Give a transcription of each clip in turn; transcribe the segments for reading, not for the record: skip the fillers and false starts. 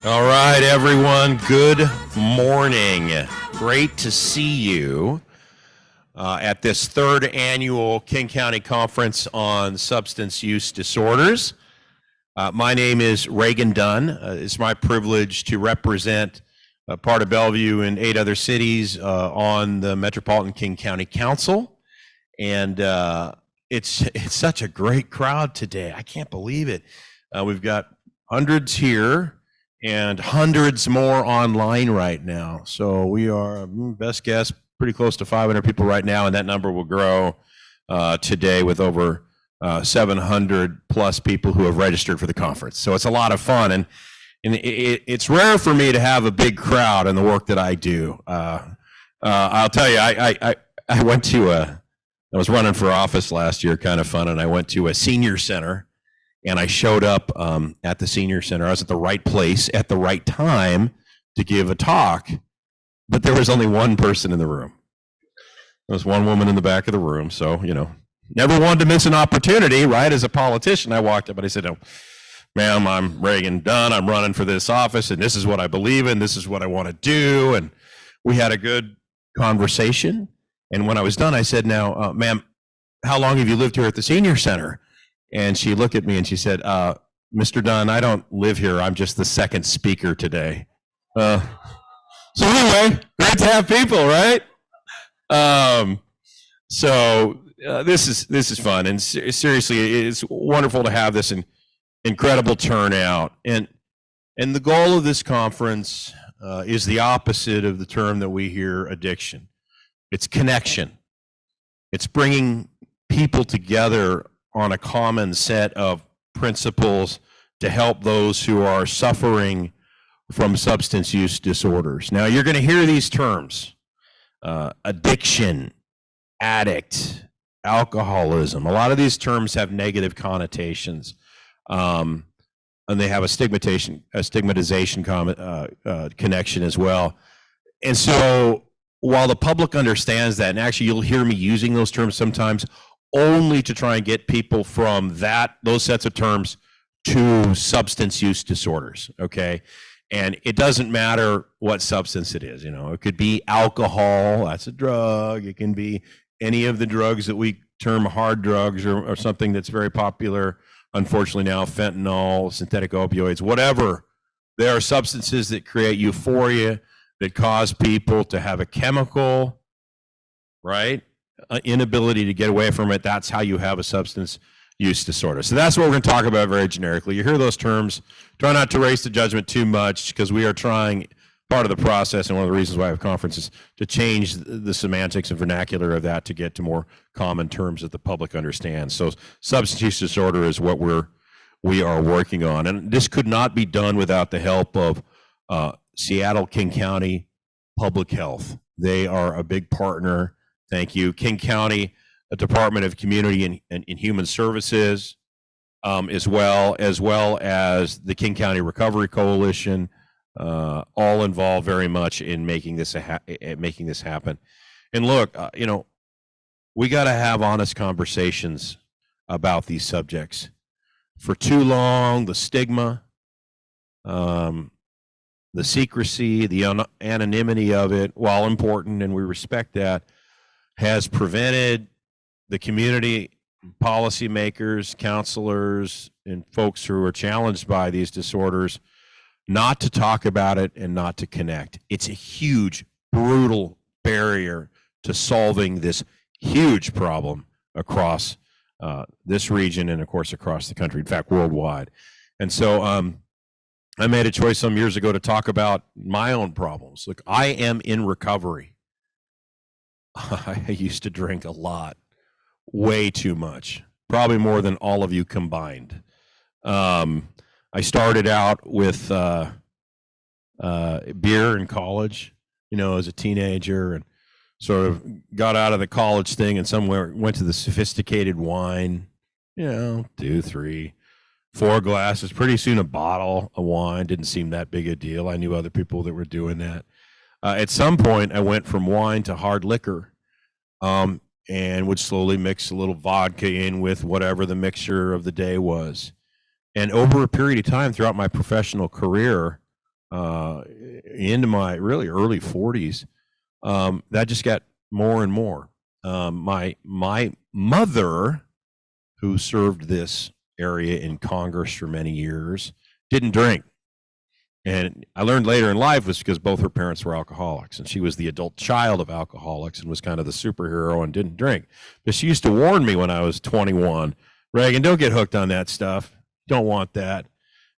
All right, everyone, good morning. Great to see you at this third annual King County Conference on Substance Use Disorders. My name is Reagan Dunn. It's my privilege to represent part of Bellevue and 8 other cities on the Metropolitan King County Council. And it's such a great crowd today. I can't believe it. We've got hundreds here and hundreds more online right now. So we are, best guess, pretty close to 500 people right now, and that number will grow today with over 700 plus people who have registered for the conference. So it's a lot of fun, and it's rare for me to have a big crowd in the work that I do. I'll tell you, I went to I was running for office last year, kind of fun, and I went to a senior center. And I showed up at the senior center. I was at the right place at the right time to give a talk, but there was only one person in the room. There was one woman in the back of the room. So, never wanted to miss an opportunity, right? As a politician, I walked up and I said, "No, ma'am, I'm Reagan Dunn. I'm running for this office, and this is what I believe in. This is what I want to do." And we had a good conversation. And when I was done, I said, "Now, ma'am, how long have you lived here at the senior center?" And she looked at me and she said, "Mr. Dunn, I don't live here. I'm just the second speaker today." So anyway, great to have people, right? This is fun, and seriously, it's wonderful to have this incredible turnout. And the goal of this conference is the opposite of the term that we hear, addiction. It's connection. It's bringing people together on a common set of principles to help those who are suffering from substance use disorders. Now, you're going to hear these terms, addiction, addict, alcoholism. A lot of these terms have negative connotations, and they have a stigmatization connection as well. And so while the public understands that, and actually you'll hear me using those terms sometimes, only to try and get people from those sets of terms to substance use disorders, okay? And it doesn't matter what substance it is, it could be alcohol, that's a drug. It can be any of the drugs that we term hard drugs, or something that's very popular, unfortunately now, fentanyl, synthetic opioids, whatever. There are substances that create euphoria, that cause people to have a chemical, right? Inability to get away from it. That's how you have a substance use disorder. So that's what we're going to talk about very generically. You hear those terms, try not to raise the judgment too much, because we are trying, part of the process, and one of the reasons why I have conferences, to change the semantics and vernacular of that to get to more common terms that the public understands. So substance use disorder is what we are working on, and this could not be done without the help of Seattle King County Public Health. They are a big partner. Thank you. King County Department of Community and Human Services, as well as the King County Recovery Coalition, all involved very much in making this happen. And look, we got to have honest conversations about these subjects. For too long, the stigma, the secrecy, the anonymity of it, while important, and we respect that, has prevented the community, policymakers, counselors, and folks who are challenged by these disorders not to talk about it and not to connect. It's a huge, brutal barrier to solving this huge problem across this region and, of course, across the country, in fact, worldwide. And so I made a choice some years ago to talk about my own problems. Look, I am in recovery. I used to drink a lot, way too much, probably more than all of you combined. I started out with beer in college, as a teenager, and sort of got out of the college thing and somewhere went to the sophisticated wine, 2, 3, 4 glasses, pretty soon a bottle of wine. Didn't seem that big a deal. I knew other people that were doing that. At some point, I went from wine to hard liquor, and would slowly mix a little vodka in with whatever the mixture of the day was. And over a period of time throughout my professional career, into my really early 40s, that just got more and more. My mother, who served this area in Congress for many years, didn't drink. And I learned later in life was because both her parents were alcoholics, and she was the adult child of alcoholics and was kind of the superhero and didn't drink. But she used to warn me when I was 21, Reagan, don't get hooked on that stuff. Don't want that.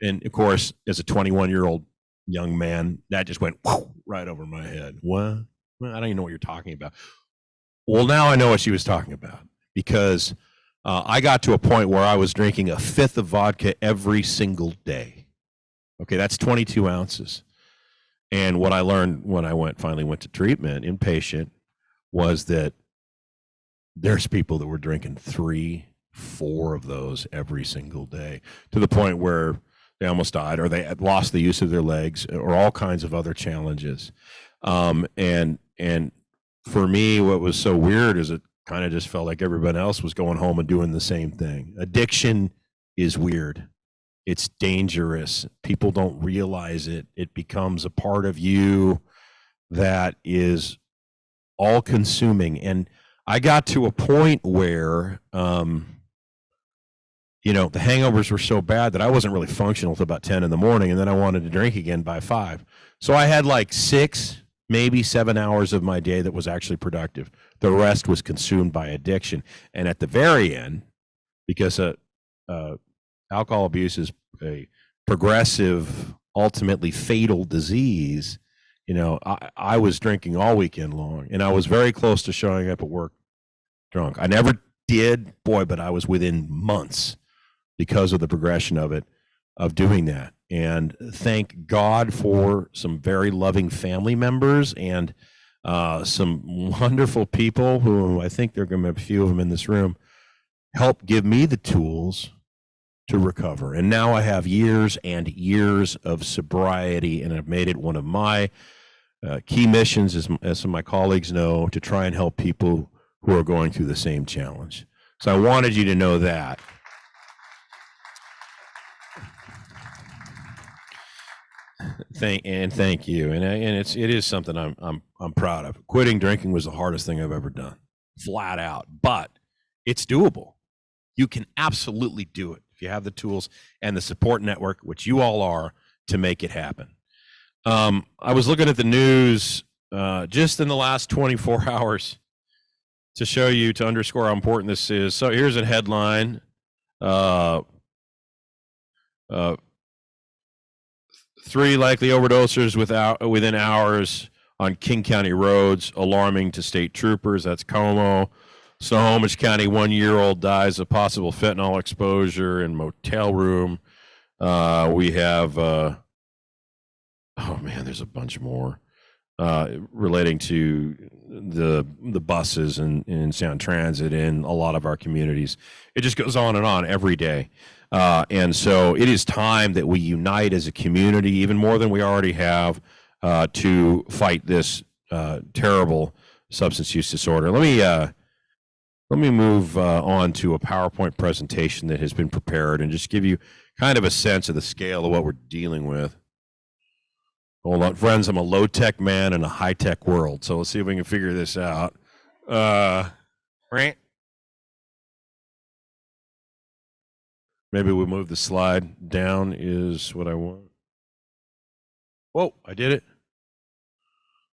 And of course, as a 21-year-old young man, that just went right over my head. What? Well, I don't even know what you're talking about. Well, now I know what she was talking about, because I got to a point where I was drinking a fifth of vodka every single day. Okay, that's 22 ounces. And what I learned when I finally went to treatment, inpatient, was that there's people that were drinking 3, 4 of those every single day, to the point where they almost died, or they had lost the use of their legs, or all kinds of other challenges. And for me, what was so weird is it kind of just felt like everybody else was going home and doing the same thing. Addiction is weird. It's dangerous. People don't realize it. It becomes a part of you that is all consuming. And I got to a point where, the hangovers were so bad that I wasn't really functional till about 10 in the morning. And then I wanted to drink again by 5. So I had like 6, maybe 7 hours of my day that was actually productive. The rest was consumed by addiction. And at the very end, because alcohol abuse is a progressive, ultimately fatal disease, I was drinking all weekend long, and I was very close to showing up at work drunk. I never did, but I was within months, because of the progression of doing that. And thank God for some very loving family members and some wonderful people who, I think there are going to be a few of them in this room, help give me the tools to recover. And now I have years and years of sobriety, and I've made it one of my key missions, as some of my colleagues know, to try and help people who are going through the same challenge. So I wanted you to know that. Thank you, and it is something I'm proud of. Quitting drinking was the hardest thing I've ever done, flat out, but it's doable. You can absolutely do it if you have the tools and the support network, which you all are, to make it happen. I was looking at the news just in the last 24 hours to underscore how important this is. So here's a headline. 3 likely overdosers within hours on King County roads, alarming to state troopers. That's Como. Snohomish County, 1-year-old dies of possible fentanyl exposure in motel room. We have, there's a bunch more relating to the buses and Sound Transit in a lot of our communities. It just goes on and on every day. And so it is time that we unite as a community, even more than we already have, to fight this terrible substance use disorder. Let me move on to a PowerPoint presentation that has been prepared and just give you kind of a sense of the scale of what we're dealing with. Hold on, friends, I'm a low-tech man in a high-tech world, so let's see if we can figure this out. Right? Maybe we move the slide down is what I want. Whoa, I did it.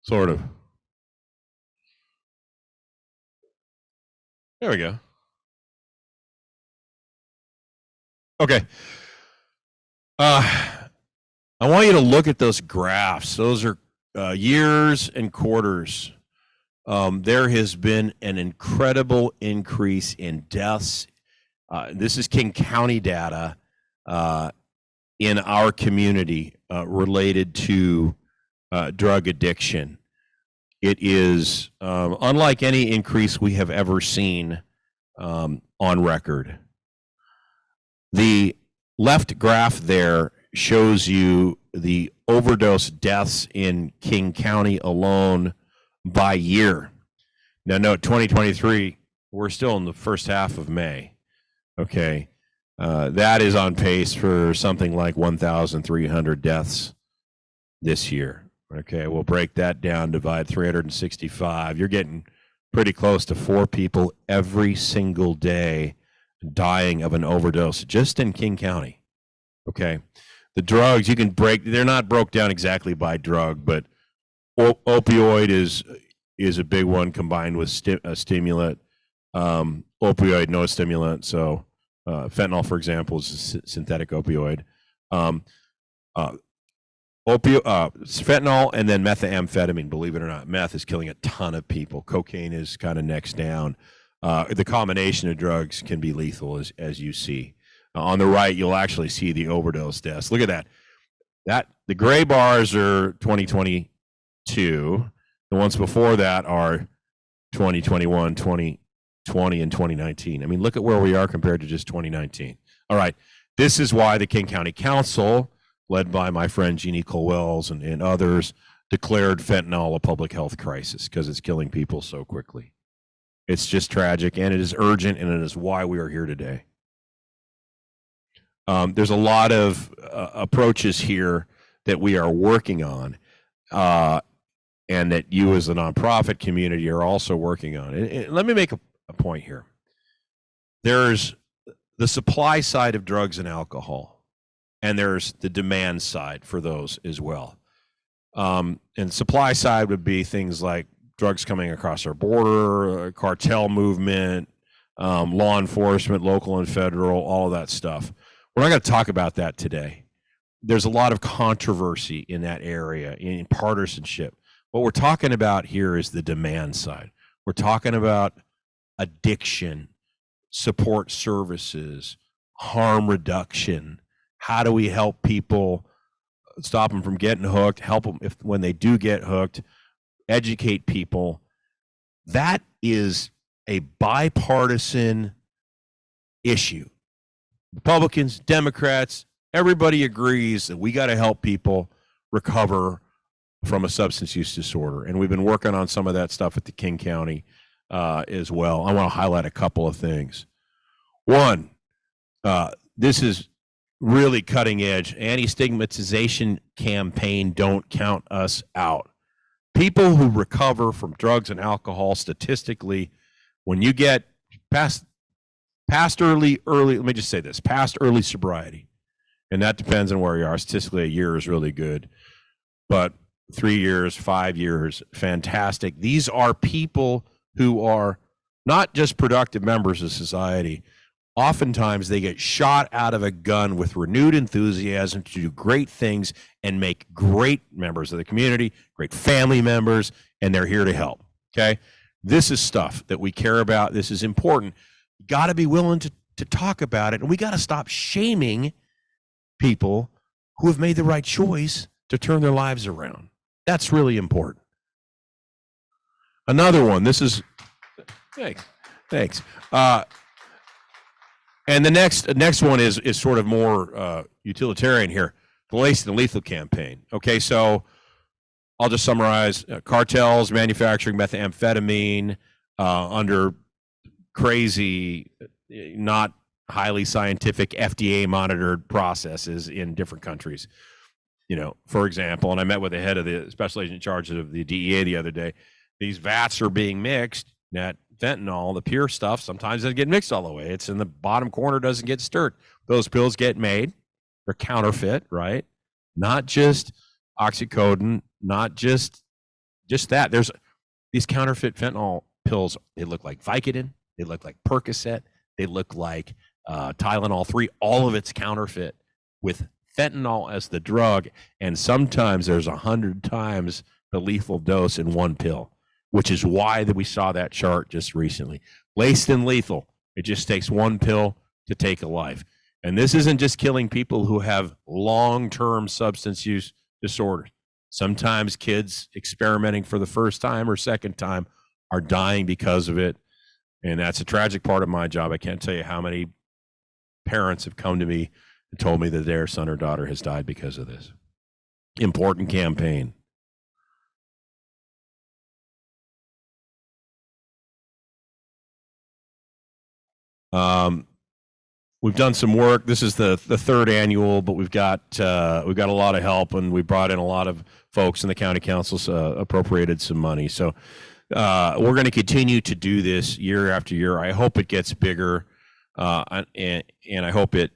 Sort of. There we go. Okay. I want you to look at those graphs. Those are years and quarters. There has been an incredible increase in deaths. This is King County data in our community related to drug addiction. It is unlike any increase we have ever seen on record. The left graph there shows you the overdose deaths in King County alone by year. Now, note 2023, we're still in the first half of May. Okay, that is on pace for something like 1,300 deaths this year. Okay, we'll break that down, divide 365. You're getting pretty close to 4 people every single day dying of an overdose just in King County. Okay, the drugs you can break, they're not broke down exactly by drug, but opioid is a big one combined with stimulant. Opioid, no stimulant. So fentanyl, for example, is a synthetic opioid. Fentanyl and then methamphetamine, believe it or not. Meth is killing a ton of people. Cocaine is kind of next down. The combination of drugs can be lethal, as you see. On the right, you'll actually see the overdose deaths. Look at that. The gray bars are 2022. The ones before that are 2021, 2020, and 2019. I mean, look at where we are compared to just 2019. All right. This is why the King County Council, led by my friend Jeannie Colwells and others, declared fentanyl a public health crisis because it's killing people so quickly. It's just tragic, and it is urgent, and it is why we are here today. There's a lot of approaches here that we are working on, and that you as the nonprofit community are also working on. And let me make a point here. There's the supply side of drugs and alcohol, and there's the demand side for those as well. And supply side would be things like drugs coming across our border, cartel movement, law enforcement, local and federal, all of that stuff. We're not going to talk about that today. There's a lot of controversy in that area, in partisanship. What we're talking about here is the demand side. We're talking about addiction, support services, harm reduction. How do we help people, stop them from getting hooked, help them when they do get hooked, educate people? That is a bipartisan issue. Republicans, Democrats, everybody agrees that we got to help people recover from a substance use disorder. And we've been working on some of that stuff at the King County as well. I want to highlight a couple of things. One, this is really cutting edge. Anti-stigmatization campaign, Don't Count Us Out. People who recover from drugs and alcohol, statistically, when you get past early, let me just say this, past early sobriety, and that depends on where you are. Statistically, a year is really good, but 3 years, 5 years, fantastic. These are people who are not just productive members of society. Oftentimes, they get shot out of a gun with renewed enthusiasm to do great things and make great members of the community, great family members, and they're here to help, okay? This is stuff that we care about. This is important. You got to be willing to talk about it, and we got to stop shaming people who have made the right choice to turn their lives around. That's really important. Another one, this is, thanks. And the next one is sort of more utilitarian here, the Laced and Lethal campaign. Okay, so I'll just summarize. Cartels manufacturing methamphetamine under crazy, not highly scientific, FDA monitored processes in different countries. You know, for example, and I met with the head of the special agent in charge of the DEA the other day. These vats are being mixed. That fentanyl, the pure stuff, sometimes doesn't get mixed all the way. It's in the bottom corner, doesn't get stirred. Those pills get made. They're counterfeit, right? Not just oxycodone, not just that. There's these counterfeit fentanyl pills. They look like Vicodin. They look like Percocet. They look like Tylenol 3. All of it's counterfeit with fentanyl as the drug, and sometimes there's 100 times the lethal dose in one pill, which is why that we saw that chart just recently. Laced and lethal. It just takes one pill to take a life. And this isn't just killing people who have long-term substance use disorders. Sometimes kids experimenting for the first time or second time are dying because of it. And that's a tragic part of my job. I can't tell you how many parents have come to me and told me that their son or daughter has died because of this. Important campaign. we've done some work. This is the third annual, but we've got a lot of help, and we brought in a lot of folks, and the county council's appropriated some money. So we're going to continue to do this year after year. I hope it gets bigger, and I hope it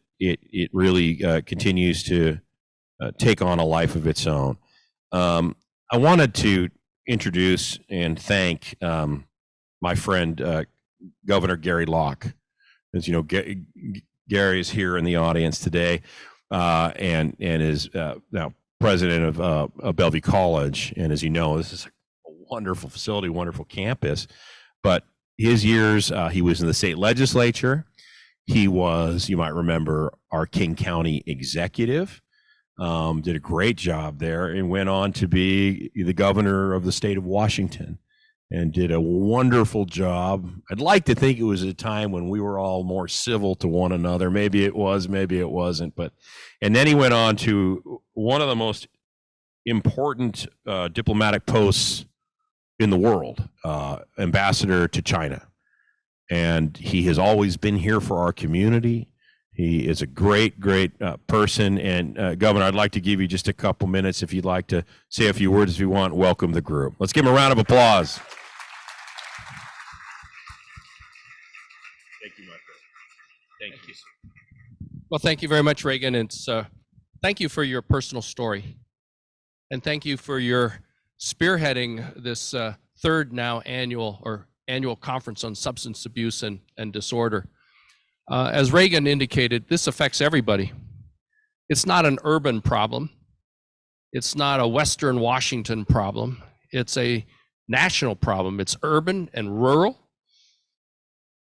really continues to take on a life of its own. I wanted to introduce and thank my friend Governor Gary Locke. As you know, Gary is here in the audience today, and is now president of Bellevue College. And as you know, this is a wonderful facility, wonderful campus. But his years, he was in the state legislature. He was, you might remember, our King County executive. Did a great job there, and went on to be the governor of the state of Washington, and did a wonderful job. I'd like to think it was a time when we were all more civil to one another. Maybe it was, maybe it wasn't. And then he went on to one of the most important diplomatic posts in the world, ambassador to China. And he has always been here for our community. He is a great, great person. And Governor, I'd like to give you just a couple minutes if you'd like to say a few words if you want. Welcome the group. Let's give him a round of applause. Thank you, my friend. Thank you. Well, thank you very much, Reagan. It's thank you for your personal story, and thank you for your spearheading this third now annual conference on substance abuse and disorder. As Reagan indicated, this affects everybody. It's not an urban problem. It's not a Western Washington problem. It's a national problem. It's urban and rural,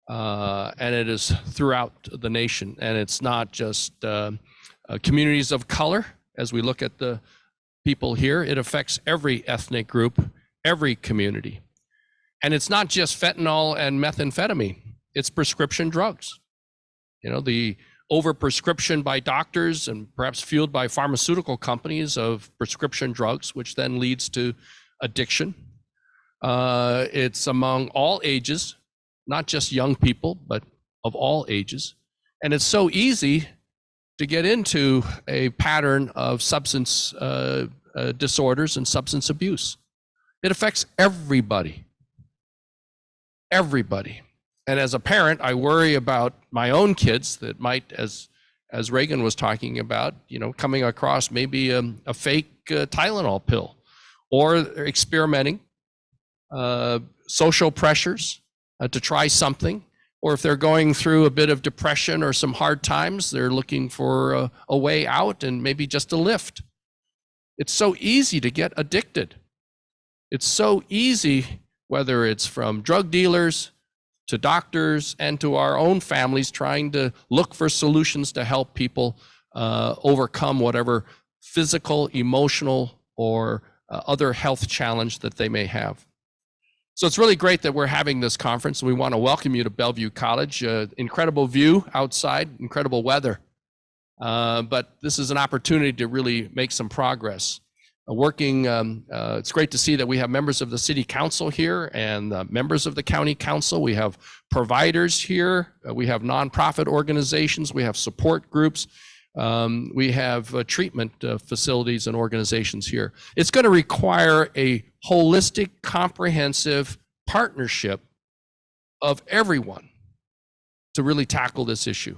and it is throughout the nation. And it's not just communities of color. As we look at the people here, it affects every ethnic group, every community. And it's not just fentanyl and methamphetamine. It's prescription drugs. You know, the overprescription by doctors and perhaps fueled by pharmaceutical companies of prescription drugs, which then leads to addiction. It's among all ages, not just young people, but of all ages. And it's so easy to get into a pattern of substance disorders and substance abuse. It affects everybody. Everybody. And as a parent, I worry about my own kids that might, as Reagan was talking about, you know, coming across maybe a fake Tylenol pill, or experimenting, social pressures to try something, or if they're going through a bit of depression or some hard times, they're looking for a way out and maybe just a lift. It's so easy to get addicted. It's so easy, whether it's from drug dealers to doctors and to our own families, trying to look for solutions to help people overcome whatever physical, emotional, or other health challenge that they may have. So it's really great that we're having this conference. We want to welcome you to Bellevue College. Incredible view outside, incredible weather. But this is an opportunity to really make some progress. It's great to see that we have members of the city council here and members of the county council. We have providers here. We have nonprofit organizations. We have support groups. We have treatment facilities and organizations here. It's going to require a holistic, comprehensive partnership of everyone to really tackle this issue.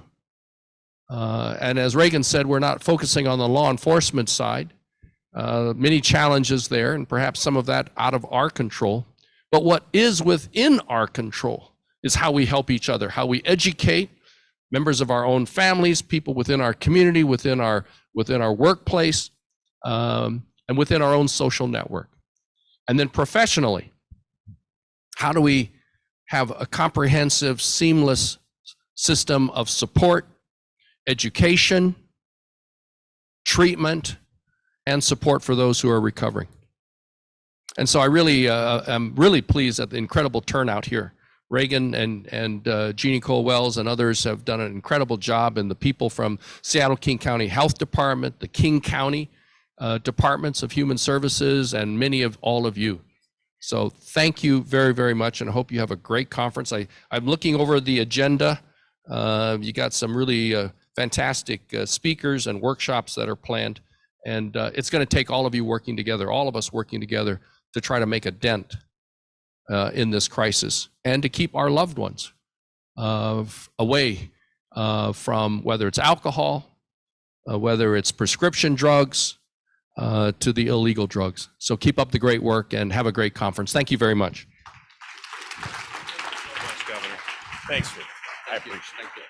And as Reagan said, we're not focusing on the law enforcement side. Many challenges there, and perhaps some of that out of our control. But what is within our control is how we help each other, how we educate members of our own families, people within our community, within our workplace, and within our own social network. And then professionally, how do we have a comprehensive, seamless system of support, education, treatment, and support for those who are recovering. And so I really am really pleased at the incredible turnout here. Reagan and Jeannie Cole-Wells and others have done an incredible job, and the people from Seattle-King County Health Department, the King County Departments of Human Services, and many of all of you. So thank you very, very much, and I hope you have a great conference. I'm looking over the agenda You got some really fantastic speakers and workshops that are planned. And it's going to take all of you working together, all of us working together to try to make a dent in this crisis and to keep our loved ones away from whether it's alcohol, whether it's prescription drugs, to the illegal drugs. So keep up the great work and have a great conference. Thank you very much. Thanks, Governor. Thanks, Rick. I appreciate it. Thank you.